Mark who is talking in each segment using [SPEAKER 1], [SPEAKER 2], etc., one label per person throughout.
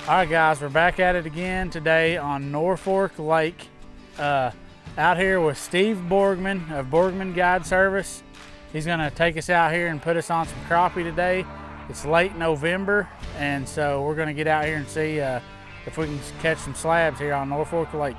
[SPEAKER 1] All right, guys, we're back at it again today on Norfork Lake. Out here with Steve Borgman of Borgman Guide Service. He's gonna take us out here and put us on some crappie today. It's late November, and so we're gonna get out here and see if we can catch some slabs here on Norfork Lake.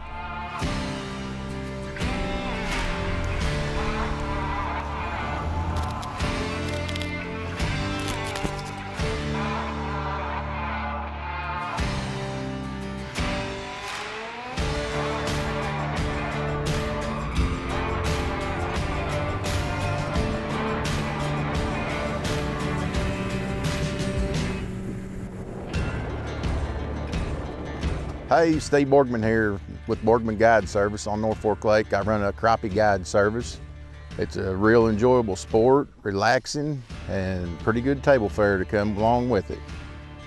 [SPEAKER 2] Hey, Steve Borgman here with Borgman Guide Service on Norfork Lake. I run a crappie guide service. It's a real enjoyable sport, relaxing, and pretty good table fare to come along with it.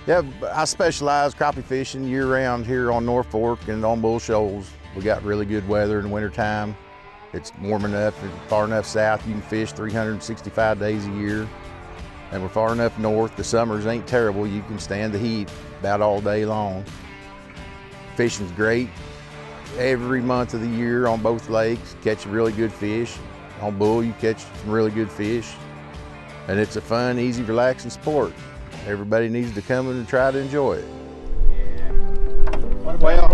[SPEAKER 2] Yeah, I specialize crappie fishing year-round here on Norfork and on Bull Shoals. We got really good weather in the wintertime. It's warm enough and far enough south you can fish 365 days a year. And we're far enough north, the summers ain't terrible. You can stand the heat about all day long. Fishing's great every month of the year on both lakes. Catch really good fish. On Bull, you catch some really good fish. And it's a fun, easy, relaxing sport. Everybody needs to come in and try to enjoy it.
[SPEAKER 1] Yeah. What about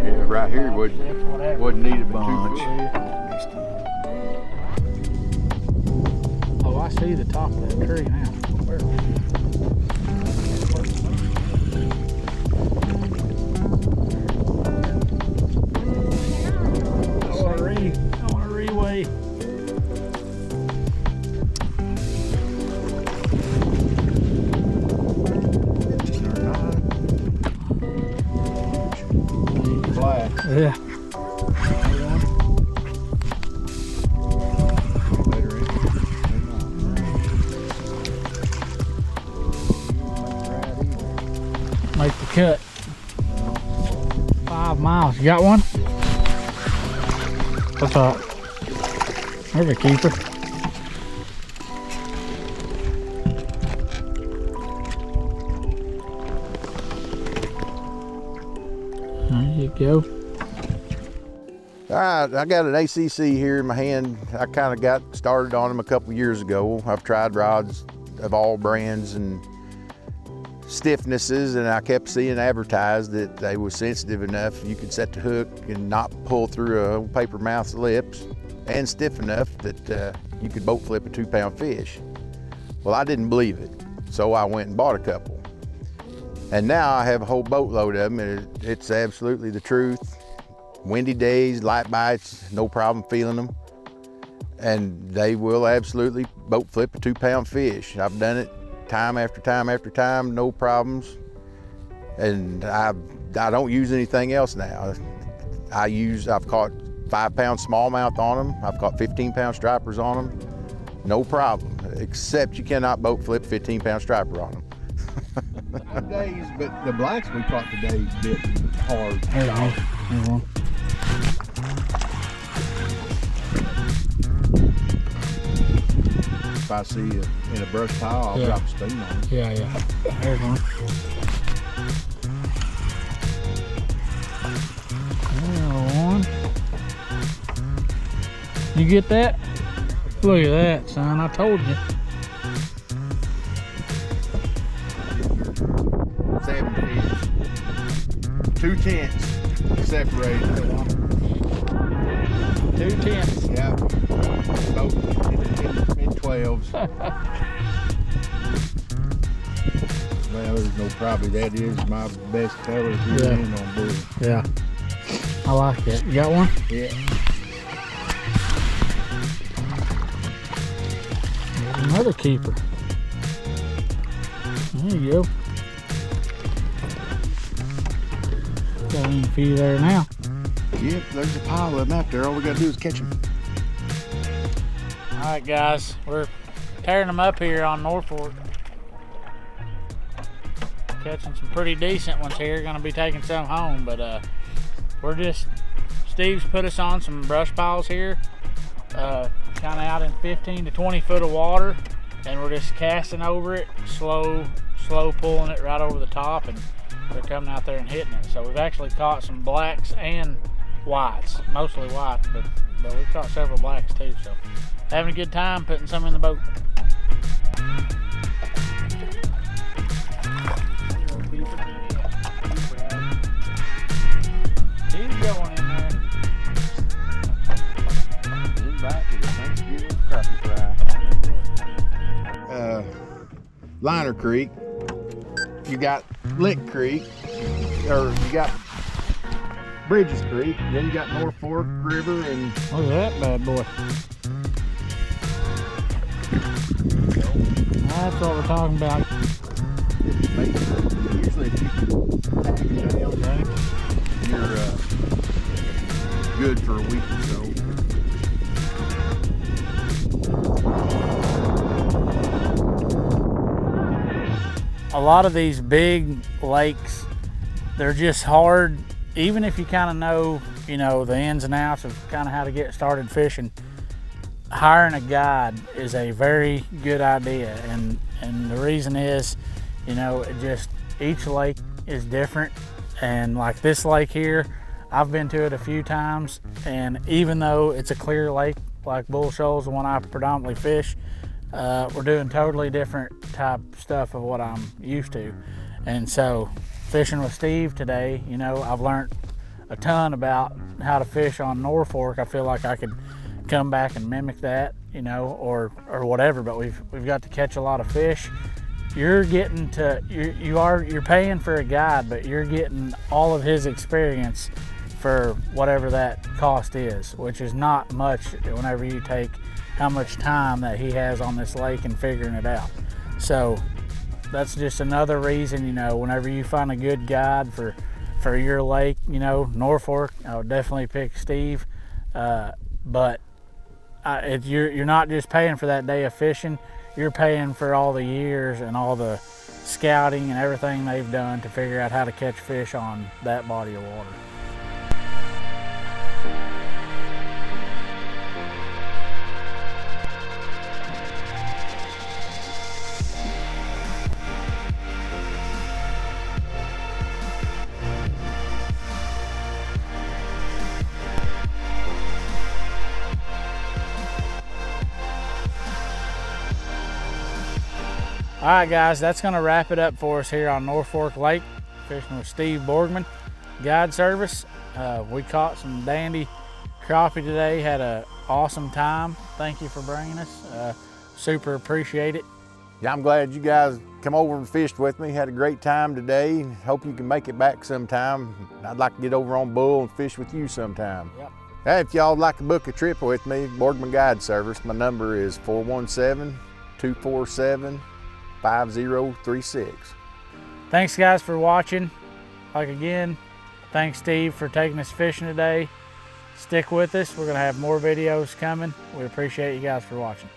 [SPEAKER 2] Yeah, right here wouldn't need it bunch.
[SPEAKER 1] Oh, I see the top of that tree now. I want to reweigh.
[SPEAKER 2] Black.
[SPEAKER 1] Yeah. Make the cut. 5 miles. You got one? What's up? There's a keeper. There you go.
[SPEAKER 2] All right, I got an ACC here in my hand. I kind of got started on them a couple years ago. I've tried rods of all brands and stiffnesses, and I kept seeing advertised that they were sensitive enough you could set the hook and not pull through a paper mouth lips, and stiff enough that you could boat flip a 2-pound fish. Well, I didn't believe it, so I went and bought a couple. And now I have a whole boatload of them, and it's absolutely the truth. Windy days, light bites, no problem feeling them. And they will absolutely boat flip a 2-pound fish. I've done it time after time after time, no problems. And I don't use anything else now. I've caught 5-pound smallmouth on them. I've caught 15-pound stripers on them. No problem, except you cannot boat flip 15-pound striper on them.
[SPEAKER 3] Days, but the blacks we caught today bit hard.
[SPEAKER 1] Hello.
[SPEAKER 3] If I see it in a brush pile, I'll drop a spoon on it.
[SPEAKER 1] Yeah. There's one. There's one. You get that? Look at that, son. I told you.
[SPEAKER 3] 7 fish. 2 tenths separated.
[SPEAKER 1] 2 tenths.
[SPEAKER 3] Yeah. Both mid-12s. Well, there's no probably. That is my best color here on Bull.
[SPEAKER 1] Yeah. I like that. You got one?
[SPEAKER 3] Yeah.
[SPEAKER 1] There's another keeper. There you go. Got a few there now.
[SPEAKER 3] Yep, there's a pile of them out there. All we gotta do is catch them.
[SPEAKER 1] All right, guys, we're tearing them up here on Norfork. Catching some pretty decent ones here. Gonna be taking some home, but Steve's put us on some brush piles here, kind of out in 15 to 20 foot of water, and we're just casting over it, slow slow pulling it right over the top, and they're coming out there and hitting it. So we've actually caught some blacks and whites, mostly whites, but we've caught several blacks too. So having a good time putting some in the boat. He's going in there.
[SPEAKER 2] He's back to the Thanksgiving crappie fry. Liner Creek. You got Lick Creek, or you got Bridges Creek, then you got Norfork River, and
[SPEAKER 1] look at that bad boy. That's what we're talking about.
[SPEAKER 2] usually if you tag it down, you're good for a week or so.
[SPEAKER 1] A lot of these big lakes, they're just hard, even if you kind of know, the ins and outs of kind of how to get started fishing. Hiring a guide is a very good idea, and the reason is, each lake is different. And like this lake here, I've been to it a few times, and even though it's a clear lake like Bull Shoals, the one I predominantly fish, we're doing totally different type stuff of what I'm used to. And so fishing with Steve today, I've learned a ton about how to fish on Norfork. I feel like I could come back and mimic that, or whatever, but we've got to catch a lot of fish. You're getting to, you're paying for a guide, but you're getting all of his experience for whatever that cost is, which is not much whenever you take how much time that he has on this lake and figuring it out. So that's just another reason, whenever you find a good guide for your lake, Norfork, I would definitely pick Steve. But you're not just paying for that day of fishing, you're paying for all the years and all the scouting and everything they've done to figure out how to catch fish on that body of water. All right, guys, that's going to wrap it up for us here on Norfork Lake, fishing with Steve Borgman Guide Service. We caught some dandy crappie today, had an awesome time. Thank you for bringing us. Super appreciate it.
[SPEAKER 2] Yeah, I'm glad you guys come over and fished with me. Had a great time today. Hope you can make it back sometime. I'd like to get over on Bull and fish with you sometime.
[SPEAKER 1] Yep.
[SPEAKER 2] Hey, if y'all would like to book a trip with me, Borgman Guide Service, my number is 417-247-5036.
[SPEAKER 1] Thanks, guys, for watching. Again, thanks, Steve, for taking us fishing today. Stick with us. We're going to have more videos coming. We appreciate you guys for watching.